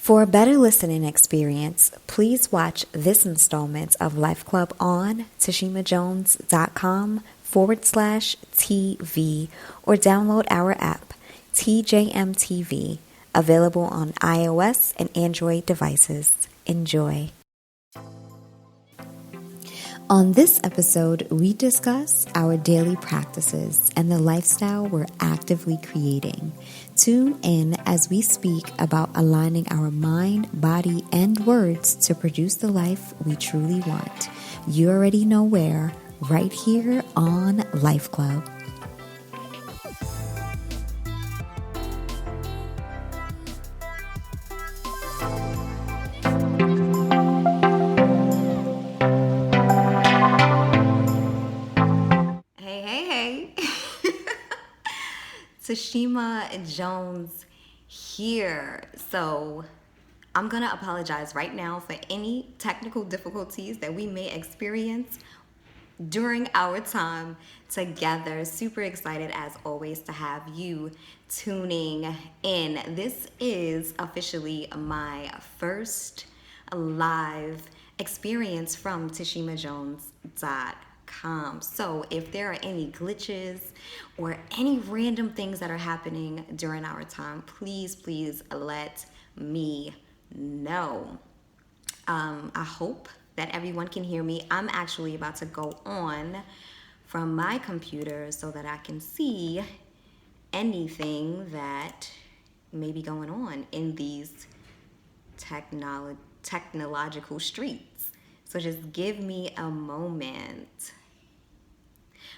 For a better listening experience, please watch this installment of Life Club on tashimajones.com/TV or download our app, TJMTV, available on iOS and Android devices. Enjoy. On this episode, we discuss our daily practices and the lifestyle we're actively creating. Tune in as we speak about aligning our mind, body, and words to produce the life we truly want. You already know where, right here on Life Club. Hey. Tashima Jones here. So I'm going to apologize right now for any technical difficulties that we may experience during our time together. Super excited as always to have you tuning in. This is officially my first live experience from tashimajones.com. So if there are any glitches or any random things that are happening during our time, please let me know. I hope that everyone can hear me. I'm actually about to go on from my computer so that I can see anything that may be going on in these technological streets. So just give me a moment.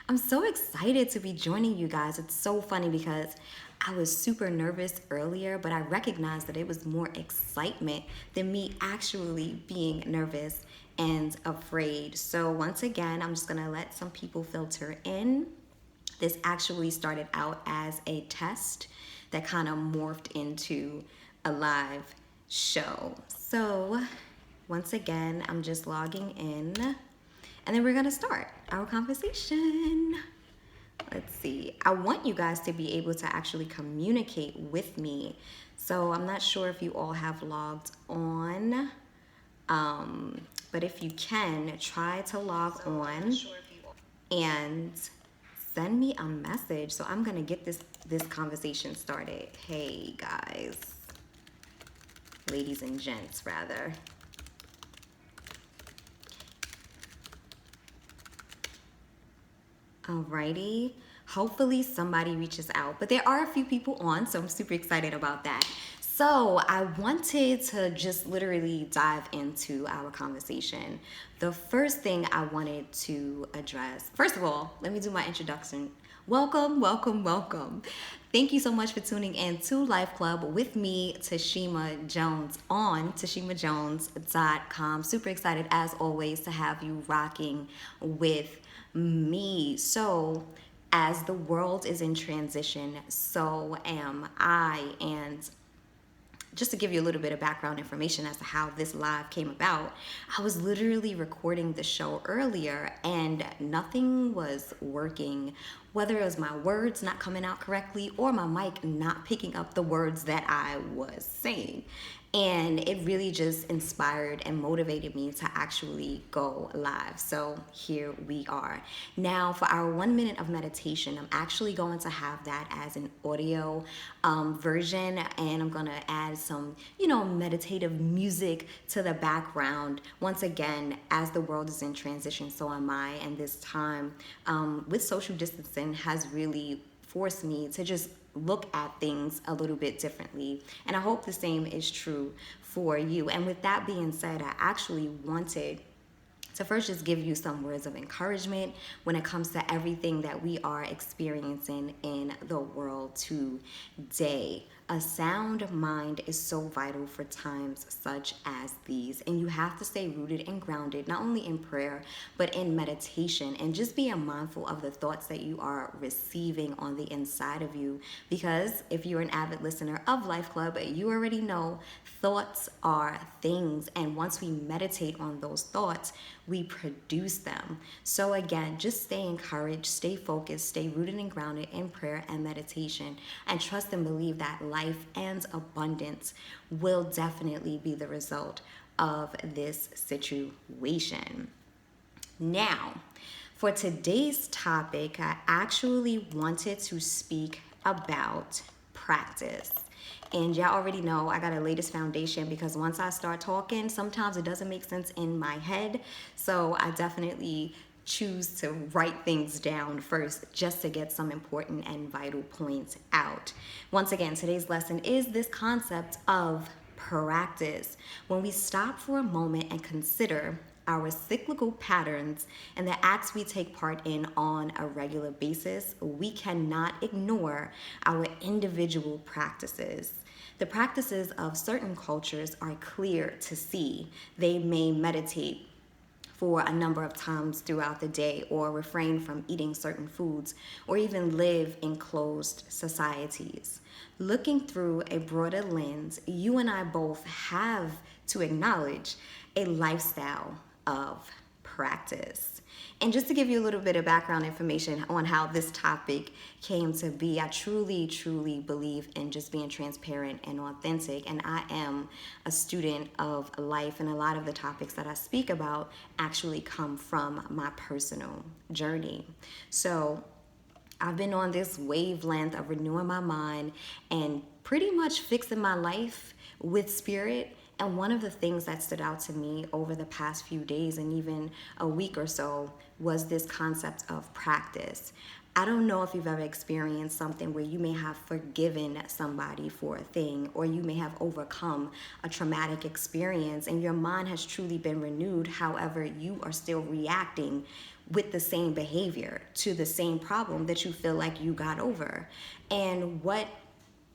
I'm so excited to be joining you guys. It's so funny because I was super nervous earlier, but I recognized that it was more excitement than me actually being nervous and afraid. So once again, I'm just gonna let some people filter in. This actually started out as a test that kind of morphed into a live show. So once again, I'm just logging in, and then we're gonna start our conversation. Let's see. I want you guys to be able to actually communicate with me. So I'm not sure if you all have logged on, but if you can, try to log on and send me a message. So I'm gonna get this conversation started. Hey guys, ladies and gents, rather. Alrighty. Hopefully somebody reaches out, but there are a few people on, so I'm super excited about that. So I wanted to just literally dive into our conversation. The first thing I wanted to address, first of all, let me do my introduction. Welcome. Thank you so much for tuning in to Life Club with me, Tashima Jones, on tashimajones.com. Super excited as always to have you rocking with me. So as the world is in transition, so am I. And just to give you a little bit of background information as to how this live came about, I was literally recording the show earlier and nothing was working, whether it was my words not coming out correctly or my mic not picking up the words that I was saying. And it really just inspired and motivated me to actually go live. So here we are. Now for our 1 minute of meditation, I'm actually going to have that as an audio version, and I'm going to add some, meditative music to the background. Once again, as the world is in transition, so am I. And this time with social distancing has really forced me to just look at things a little bit differently. And I hope the same is true for you. And with that being said, I actually wanted to first just give you some words of encouragement when it comes to everything that we are experiencing in the world today. A sound mind is so vital for times such as these, and you have to stay rooted and grounded, not only in prayer, but in meditation, and just being mindful of the thoughts that you are receiving on the inside of you. Because if you're an avid listener of Life Club, you already know thoughts are things, and once we meditate on those thoughts, we produce them. So again, just stay encouraged, stay focused, stay rooted and grounded in prayer and meditation, and trust and believe that life and abundance will definitely be the result of this situation. Now, for today's topic, I actually wanted to speak about practice. And y'all already know I got a latest foundation because once I start talking, sometimes it doesn't make sense in my head. So I definitely choose to write things down first just to get some important and vital points out. Once again, today's lesson is this concept of practice. When we stop for a moment and consider our cyclical patterns and the acts we take part in on a regular basis, we cannot ignore our individual practices. The practices of certain cultures are clear to see. They may meditate for a number of times throughout the day, or refrain from eating certain foods, or even live in closed societies. Looking through a broader lens, you and I both have to acknowledge a lifestyle of practice. And just to give you a little bit of background information on how this topic came to be, I truly, truly believe in just being transparent and authentic. And I am a student of life, and a lot of the topics that I speak about actually come from my personal journey. So I've been on this wavelength of renewing my mind and pretty much fixing my life with spirit. And one of the things that stood out to me over the past few days and even a week or so was this concept of practice. I don't know if you've ever experienced something where you may have forgiven somebody for a thing, or you may have overcome a traumatic experience and your mind has truly been renewed. However, you are still reacting with the same behavior to the same problem that you feel like you got over. And what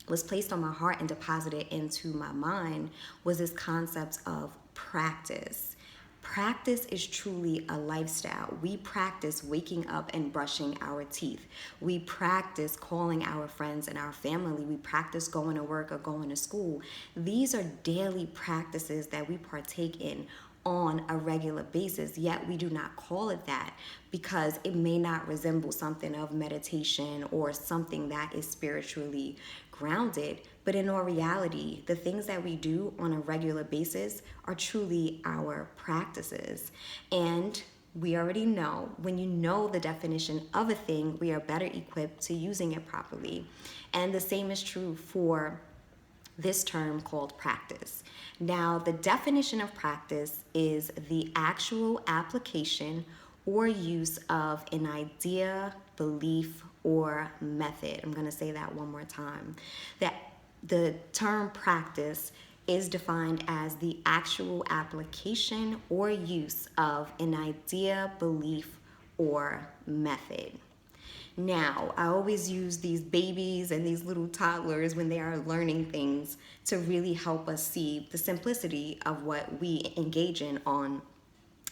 was placed on my heart and deposited into my mind was this concept of practice. Practice is truly a lifestyle. We practice waking up and brushing our teeth. We practice calling our friends and our family. We practice going to work or going to school. These are daily practices that we partake in on a regular basis, yet we do not call it that because it may not resemble something of meditation or something that is spiritually grounded. But in all reality, the things that we do on a regular basis are truly our practices. And we already know, when you know the definition of a thing, we are better equipped to using it properly. And the same is true for this term called practice. Now, the definition of practice is the actual application or use of an idea, belief, or method. I'm going to say that one more time. That the term practice is defined as the actual application or use of an idea, belief, or method. Now, I always use these babies and these little toddlers when they are learning things to really help us see the simplicity of what we engage in on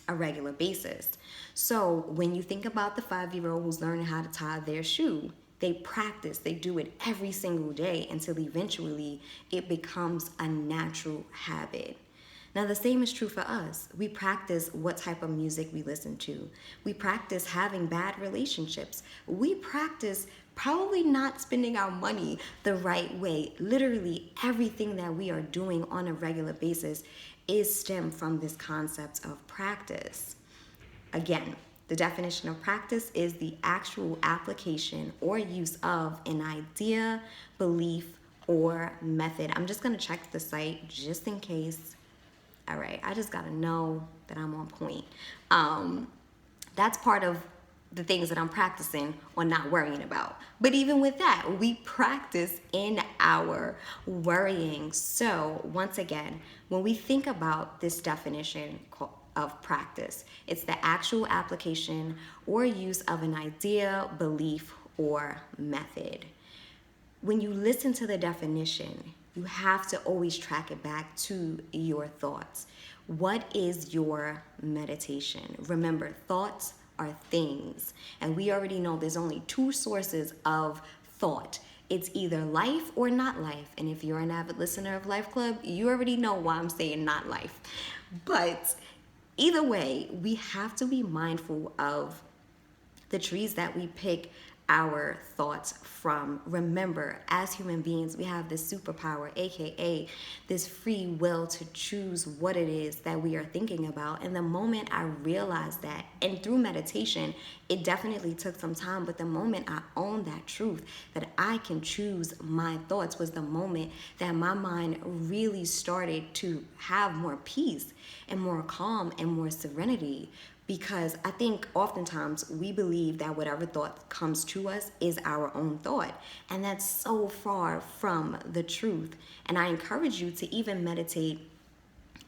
a regular basis. So when you think about the 5-year-old who's learning how to tie their shoe, they practice, they do it every single day until eventually it becomes a natural habit. Now, the same is true for us. We practice what type of music we listen to. We practice having bad relationships. We practice probably not spending our money the right way. Literally everything that we are doing on a regular basis is stemmed from this concept of practice. Again, the definition of practice is the actual application or use of an idea, belief, or method. I'm just going to check the site just in case. All right, I just gotta know that I'm on point. That's part of the things that I'm practicing on not worrying about. But even with that, we practice in our worrying. So once again, when we think about this definition of practice, it's the actual application or use of an idea, belief, or method. When you listen to the definition, you have to always track it back to your thoughts. What is your meditation? Remember, thoughts are things. And we already know there's only 2 sources of thought. It's either life or not life. And if you're an avid listener of LifeClub, you already know why I'm saying not life. But either way, we have to be mindful of the trees that we pick our thoughts from. Remember, as human beings, we have this superpower, aka this free will to choose what it is that we are thinking about. And the moment I realized that, and through meditation, it definitely took some time, but the moment I owned that truth that I can choose my thoughts was the moment that my mind really started to have more peace and more calm and more serenity. Because I think oftentimes we believe that whatever thought comes to us is our own thought. And that's so far from the truth. And I encourage you to even meditate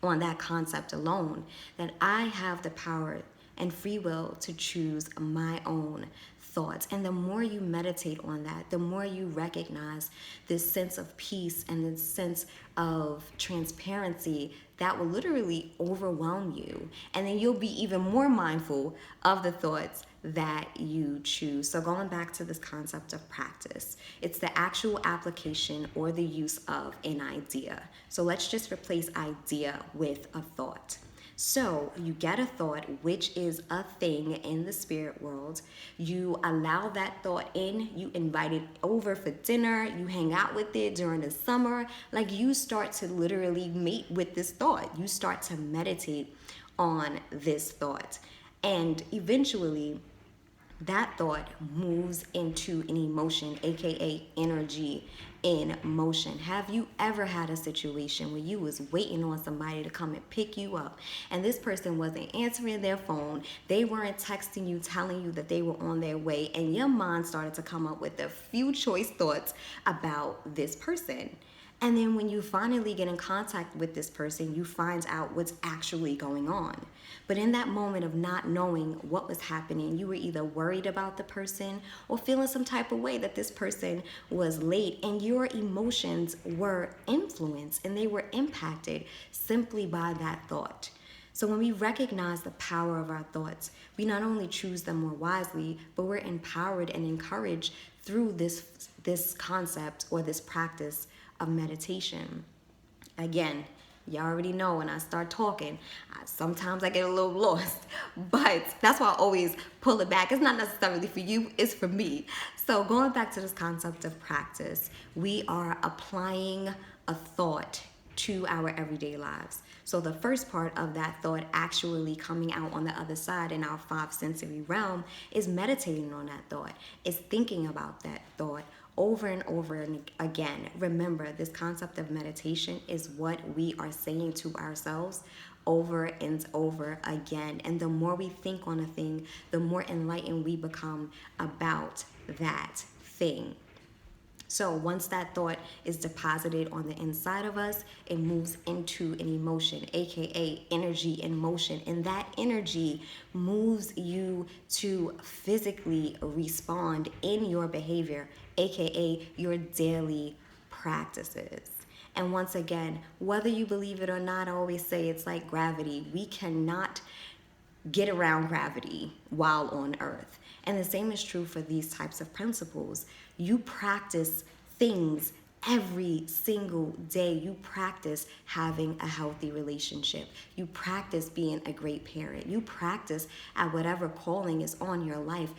on that concept alone, that I have the power and free will to choose my own thoughts. And the more you meditate on that, the more you recognize this sense of peace and this sense of transparency that will literally overwhelm you. And then you'll be even more mindful of the thoughts that you choose. So going back to this concept of practice, it's the actual application or the use of an idea. So let's just replace idea with a thought. So you get a thought, which is a thing in the spirit world. You allow that thought in, you invite it over for dinner, you hang out with it during the summer. Like, you start to literally mate with this thought. You start to meditate on this thought. And eventually, that thought moves into an emotion, aka energy in motion. Have you ever had a situation where you was waiting on somebody to come and pick you up, and this person wasn't answering their phone, they weren't texting you telling you that they were on their way, and your mind started to come up with a few choice thoughts about this person? And then when you finally get in contact with this person, you find out what's actually going on. But in that moment of not knowing what was happening, you were either worried about the person or feeling some type of way that this person was late, and your emotions were influenced and they were impacted simply by that thought. So when we recognize the power of our thoughts, we not only choose them more wisely, but we're empowered and encouraged through this concept or this practice of meditation. Again, you already know when I start talking, sometimes I get a little lost, but that's why I always pull it back. It's not necessarily for you, it's for me. So going back to this concept of practice, we are applying a thought to our everyday lives. So the first part of that thought actually coming out on the other side in our five sensory realm is meditating on that thought. It's thinking about that thought over and over again. Remember, this concept of meditation is what we are saying to ourselves over and over again. And the more we think on a thing, the more enlightened we become about that thing. So once that thought is deposited on the inside of us, it moves into an emotion, aka energy in motion. And that energy moves you to physically respond in your behavior, aka your daily practices. And once again, whether you believe it or not, I always say it's like gravity. We cannot get around gravity while on earth. And the same is true for these types of principles. You practice things every single day. You practice having a healthy relationship. You practice being a great parent. You practice at whatever calling is on your life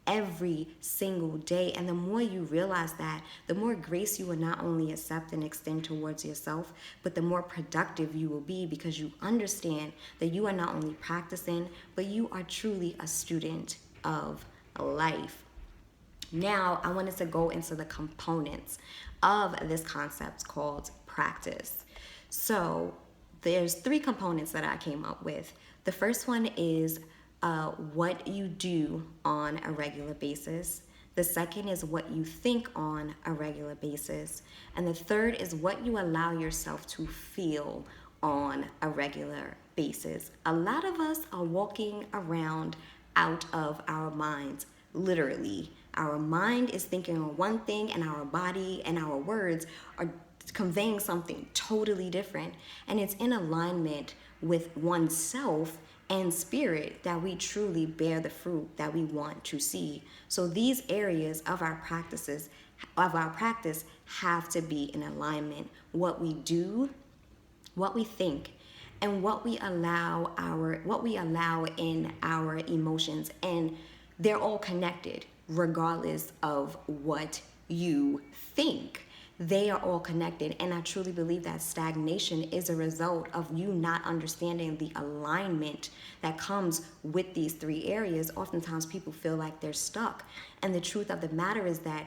every single day. And the more you realize that, the more grace you will not only accept and extend towards yourself, but the more productive you will be, because you understand that you are not only practicing, but you are truly a student of life. Now, I wanted to go into the components of this concept called practice. So there's three components that I came up with. The first one is what you do on a regular basis. The second is what you think on a regular basis. And the third is what you allow yourself to feel on a regular basis. A lot of us are walking around out of our minds, literally. Our mind is thinking on one thing, and our body and our words are conveying something totally different. And it's in alignment with oneself and spirit that we truly bear the fruit that we want to see. So these areas of our practice have to be in alignment. What we do, what we think, and what we allow in our emotions, and they're all connected. regardless of what you think. They are all connected. And I truly believe that stagnation is a result of you not understanding the alignment that comes with these three areas. Oftentimes people feel like they're stuck. And the truth of the matter is that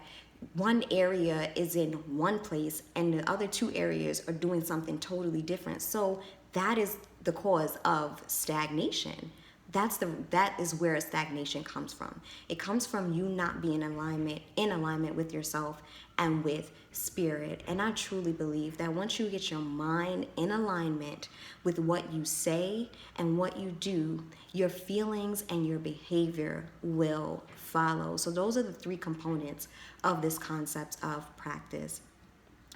one area is in one place and the other two areas are doing something totally different. So that is the cause of stagnation. That is where stagnation comes from. It comes from you not being in alignment with yourself and with spirit. And I truly believe that once you get your mind in alignment with what you say and what you do, your feelings and your behavior will follow. So those are the three components of this concept of practice.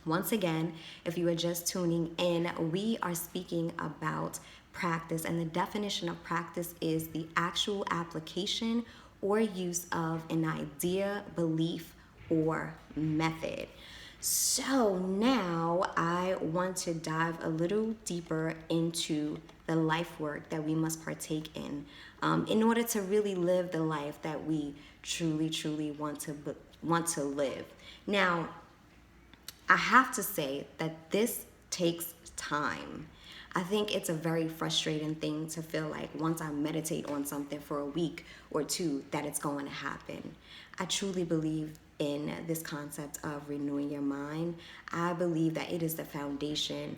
Once again, if you are just tuning in, we are speaking about practice, and the definition of practice is the actual application or use of an idea, belief, or method. So now I want to dive a little deeper into the life work that we must partake in order to really live the life that we truly want to live. Now, I have to say that this takes time. I think it's a very frustrating thing to feel like once I meditate on something for a week or two that it's going to happen. I truly believe in this concept of renewing your mind. I believe that it is the foundation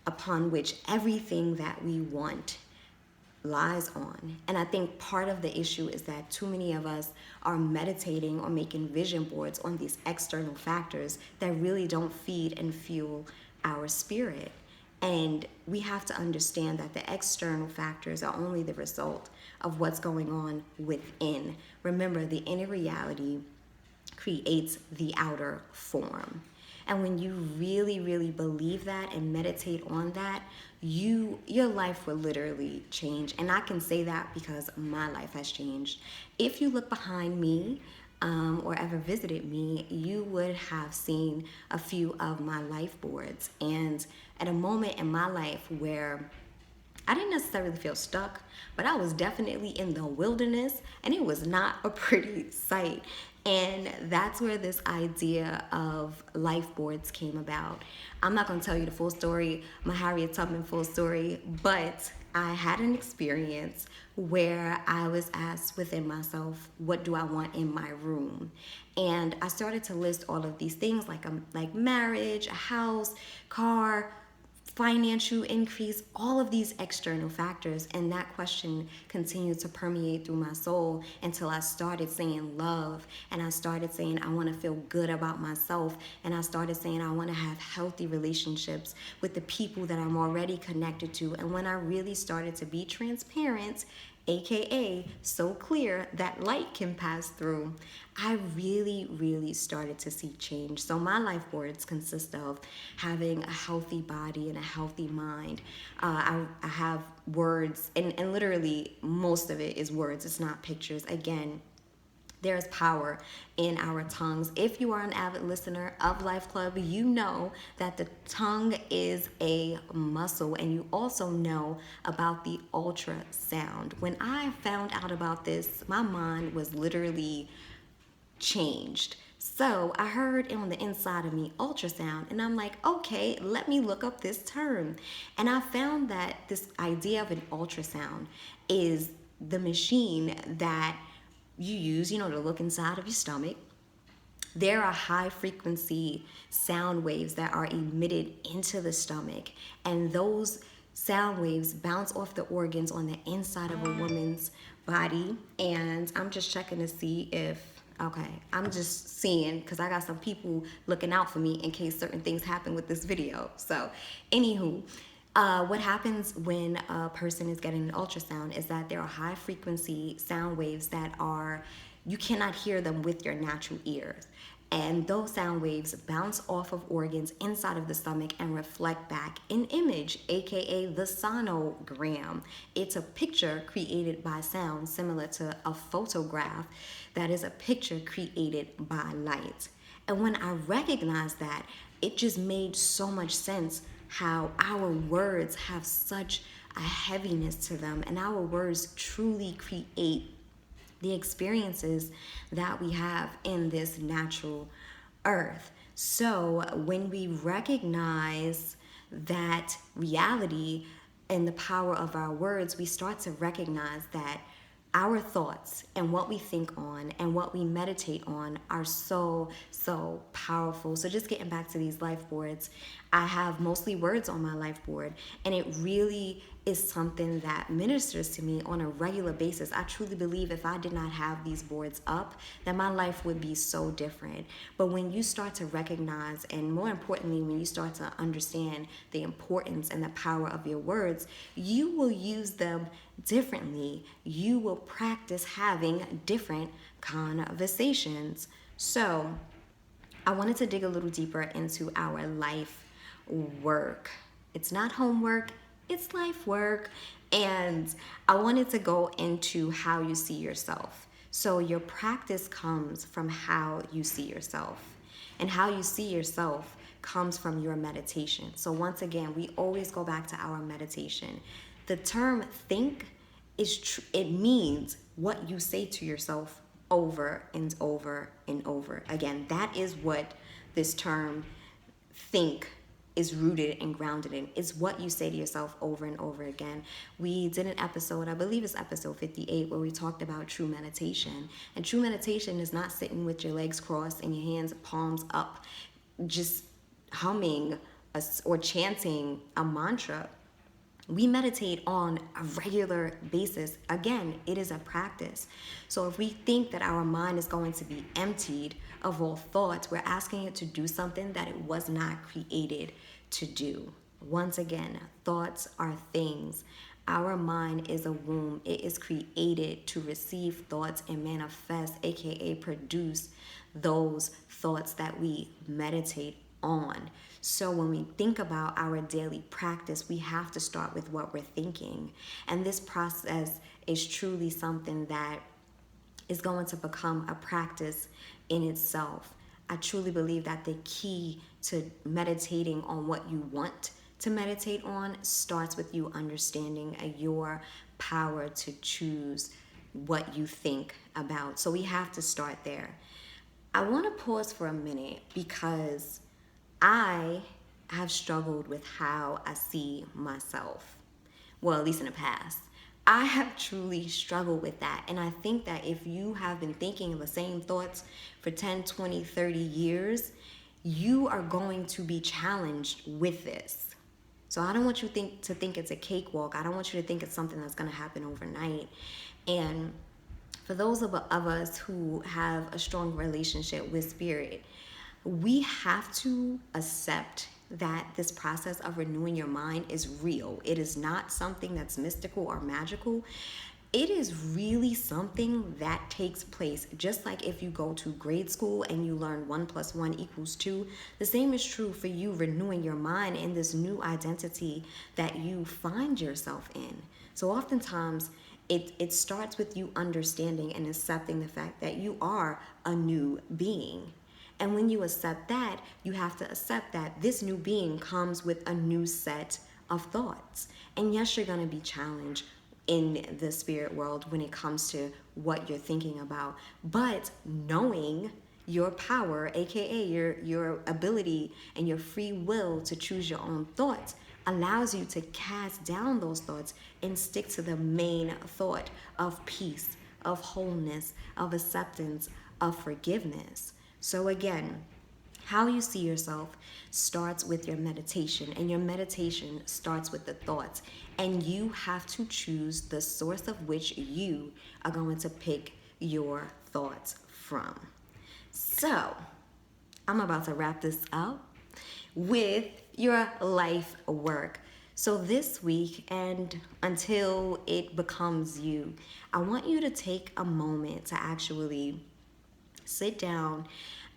upon which everything that we want lies on. And I think part of the issue is that too many of us are meditating or making vision boards on these external factors that really don't feed and fuel our spirit. And we have to understand that the external factors are only the result of what's going on within. Remember, the inner reality creates the outer form. And when you really believe that and meditate on that, your life will literally change. And I can say that because my life has changed. If you look behind me or ever visited me, you would have seen a few of my life boards. And at a moment in my life where I didn't necessarily feel stuck, but I was definitely in the wilderness, and it was not a pretty sight. And that's where this idea of life boards came about. I'm not going to tell you the full story, my Harriet Tubman full story, but I had an experience where I was asked within myself, what do I want in my room? And I started to list all of these things like marriage, a house, car, financial increase, all of these external factors. And that question continued to permeate through my soul until I started saying love, and I started saying I want to feel good about myself, and I started saying I want to have healthy relationships with the people that I'm already connected to. And when I really started to be transparent, aka so clear that light can pass through, I really started to see change. So my life boards consist of having a healthy body and a healthy mind. I have words, and literally most of it is words. It's not pictures. Again, there's power in our tongues. If you are an avid listener of LifeClub, you know that the tongue is a muscle, and you also know about the ultrasound. When I found out about this, my mind was literally changed. So I heard on the inside of me ultrasound, and I'm like, okay, let me look up this term. And I found that this idea of an ultrasound is the machine that you use, to look inside of your stomach. There are high frequency sound waves that are emitted into the stomach, and those sound waves bounce off the organs on the inside of a woman's body. And I'm just checking to see if, okay, I'm just seeing, because I got some people looking out for me in case certain things happen with this video. So anywho, what happens when a person is getting an ultrasound is that there are high frequency sound waves that you cannot hear them with your natural ears. And those sound waves bounce off of organs inside of the stomach and reflect back an image, aka the sonogram. It's a picture created by sound, similar to a photograph that is a picture created by light. And when I recognized that, it just made so much sense how our words have such a heaviness to them, and our words truly create the experiences that we have in this natural earth. So when we recognize that reality and the power of our words, we start to recognize that our thoughts and what we think on and what we meditate on are so powerful. So just getting back to these life boards, I have mostly words on my life board, and it really is something that ministers to me on a regular basis. I truly believe if I did not have these boards up, that my life would be so different. But when you start to recognize, and more importantly, when you start to understand the importance and the power of your words, you will use them differently. You will practice having different conversations. So I wanted to dig a little deeper into our life work. It's not homework, it's life work. And I wanted to go into how you see yourself. So your practice comes from how you see yourself. And how you see yourself comes from your meditation. So once again, we always go back to our meditation. The term think it means what you say to yourself over and over and over again. That is what this term think is rooted and grounded in. It's what you say to yourself over and over again. We did an episode, I believe it's episode 58, where we talked about true meditation. And true meditation is not sitting with your legs crossed and your hands palms up, just humming or chanting a mantra. We meditate on a regular basis. Again, it is a practice. So if we think that our mind is going to be emptied of all thoughts, we're asking it to do something that it was not created to do. Once again, thoughts are things. Our mind is a womb. It is created to receive thoughts and manifest, aka produce those thoughts that we meditate on. So when we think about our daily practice, we have to start with what we're thinking. And this process is truly something that is going to become a practice in itself. I truly believe that the key to meditating on what you want to meditate on starts with you understanding your power to choose what you think about. So we have to start there. I want to pause for a minute because I have struggled with how I see myself. Well, at least in the past. I have truly struggled with that. And I think that if you have been thinking the same thoughts for 10, 20, 30 years, you are going to be challenged with this. So I don't want you to think it's a cakewalk. I don't want you to think it's something that's going to happen overnight. And for those of us who have a strong relationship with spirit, we have to accept that this process of renewing your mind is real. It is not something that's mystical or magical. It is really something that takes place. Just like if you go to grade school and you learn 1 + 1 = 2, the same is true for you renewing your mind in this new identity that you find yourself in. So oftentimes, it starts with you understanding and accepting the fact that you are a new being. And when you accept that, you have to accept that this new being comes with a new set of thoughts. And yes, you're going to be challenged in the spirit world when it comes to what you're thinking about. But knowing your power, aka your ability and your free will to choose your own thoughts, allows you to cast down those thoughts and stick to the main thought of peace, of wholeness, of acceptance, of forgiveness. So again, how you see yourself starts with your meditation, and your meditation starts with the thoughts. And you have to choose the source of which you are going to pick your thoughts from. So I'm about to wrap this up with your life work. So this week and until it becomes you, I want you to take a moment to actually sit down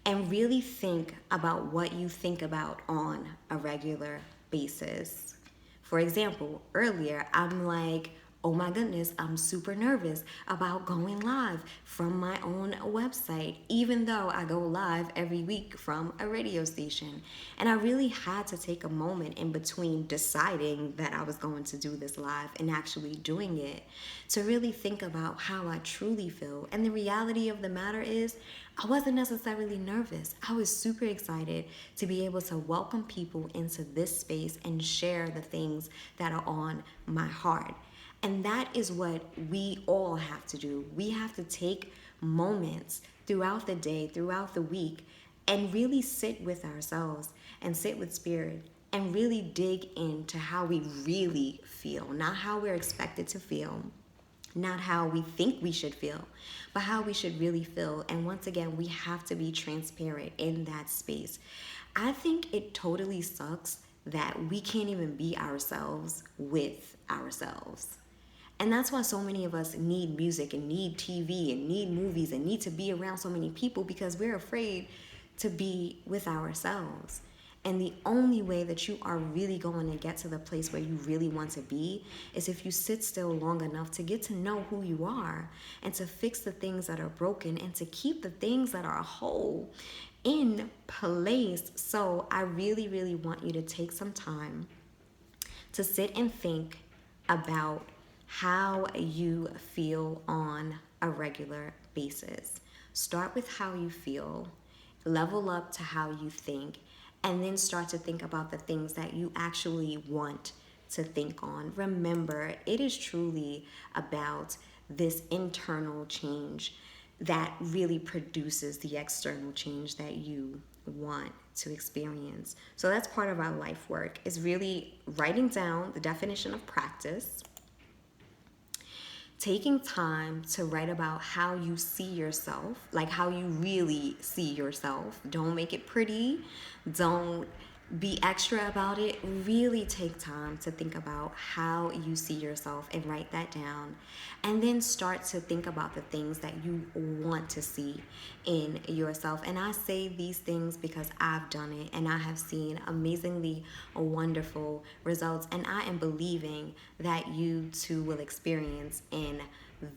and really think about what you think about on a regular basis. For example, earlier I'm like, oh my goodness, I'm super nervous about going live from my own website, even though I go live every week from a radio station. And I really had to take a moment in between deciding that I was going to do this live and actually doing it to really think about how I truly feel. And the reality of the matter is, I wasn't necessarily nervous. I was super excited to be able to welcome people into this space and share the things that are on my heart. And that is what we all have to do. We have to take moments throughout the day, throughout the week, and really sit with ourselves and sit with spirit and really dig into how we really feel, not how we're expected to feel, not how we think we should feel, but how we should really feel. And once again, we have to be transparent in that space. I think it totally sucks that we can't even be ourselves with ourselves. And that's why so many of us need music and need TV and need movies and need to be around so many people, because we're afraid to be with ourselves. And the only way that you are really going to get to the place where you really want to be is if you sit still long enough to get to know who you are and to fix the things that are broken and to keep the things that are whole in place. So I really, really want you to take some time to sit and think about how you feel on a regular basis. Start with how you feel, level up to how you think, and then start to think about the things that you actually want to think on. Remember, it is truly about this internal change that really produces the external change that you want to experience. So that's part of our life work, is really writing down the definition of practice, taking time to write about how you see yourself, like how you really see yourself. Don't make it pretty. Don't be extra about it. Really take time to think about how you see yourself and write that down. And then start to think about the things that you want to see in yourself. And I say these things because I've done it and I have seen amazingly wonderful results. And I am believing that you too will experience in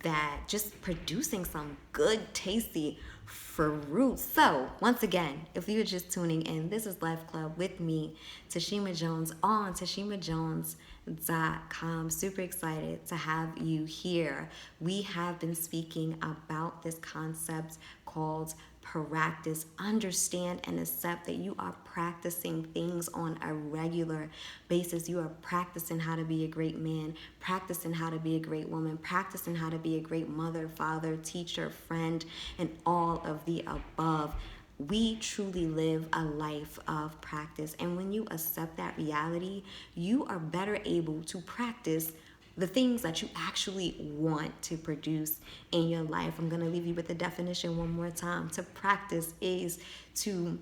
that, just producing some good, tasty fruit. So, once again, if you're just tuning in, this is Life Club with me, Tashima Jones, on TashimaJones.com. Super excited to have you here. We have been speaking about this concept called practice. Understand and accept that you are practicing things on a regular basis. You are practicing how to be a great man, practicing how to be a great woman, practicing how to be a great mother, father, teacher, friend, and all of the above. We truly live a life of practice. And when you accept that reality, you are better able to practice the things that you actually want to produce in your life. I'm going to leave you with the definition one more time. To practice is to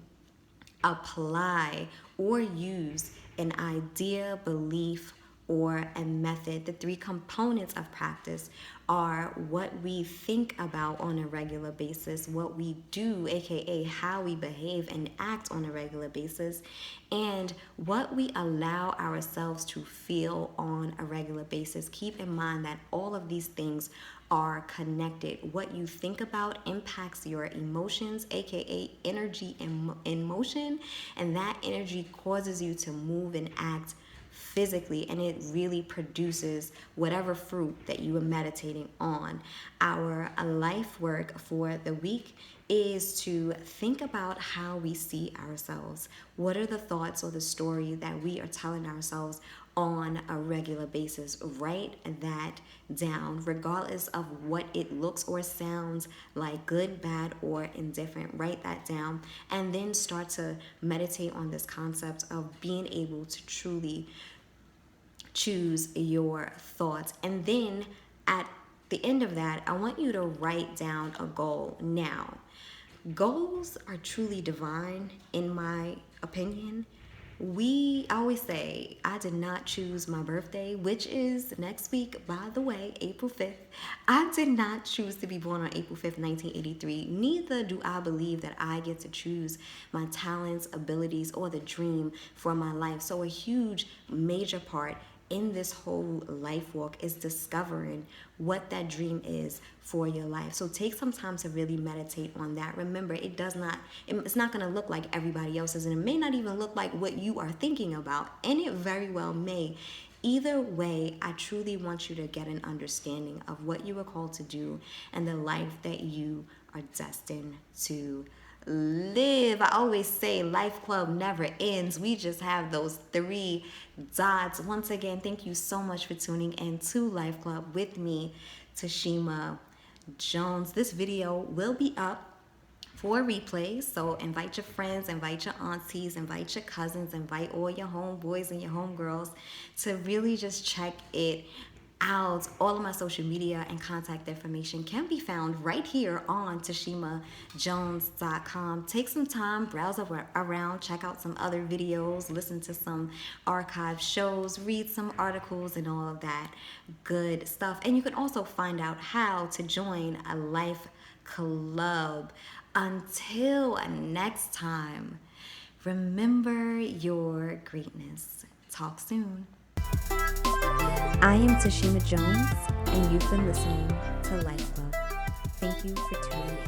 apply or use an idea, belief, or a method. The three components of practice are what we think about on a regular basis, what we do, aka how we behave and act on a regular basis, and what we allow ourselves to feel on a regular basis. Keep in mind that all of these things are connected. What you think about impacts your emotions, aka energy in motion, and that energy causes you to move and act physically, and it really produces whatever fruit that you are meditating on. Our life work for the week is to think about how we see ourselves. What are the thoughts or the story that we are telling ourselves on a regular basis? Write that down, regardless of what it looks or sounds like, good, bad, or indifferent. Write that down and then start to meditate on this concept of being able to truly choose your thoughts. And then at the end of that, I want you to write down a goal. Now, goals are truly divine, in my opinion. I always say, I did not choose my birthday, which is next week, by the way, April 5th. I did not choose to be born on April 5th, 1983. Neither do I believe that I get to choose my talents, abilities, or the dream for my life. So a huge, major part in this whole life walk is discovering what that dream is for your life. So take some time to really meditate on that. Remember, it's not going to look like everybody else's, and it may not even look like what you are thinking about, and it very well may. Either way, I truly want you to get an understanding of what you were called to do and the life that you are destined to live. I always say LifeClub never ends. We just have those 3 dots. Once again, thank you so much for tuning in to LifeClub with me, Tashima Jones. This video will be up for replay, so invite your friends, invite your aunties, invite your cousins, invite all your homeboys and your homegirls to really just check it out. All of my social media and contact information can be found right here on tashimajones.com. Take some time, browse around, check out some other videos, listen to some archive shows, read some articles, and all of that good stuff. And you can also find out how to join a Life Club. Until next time, remember your greatness. Talk soon. I am Tashima Jones, and you've been listening to LifeClub. Thank you for tuning in.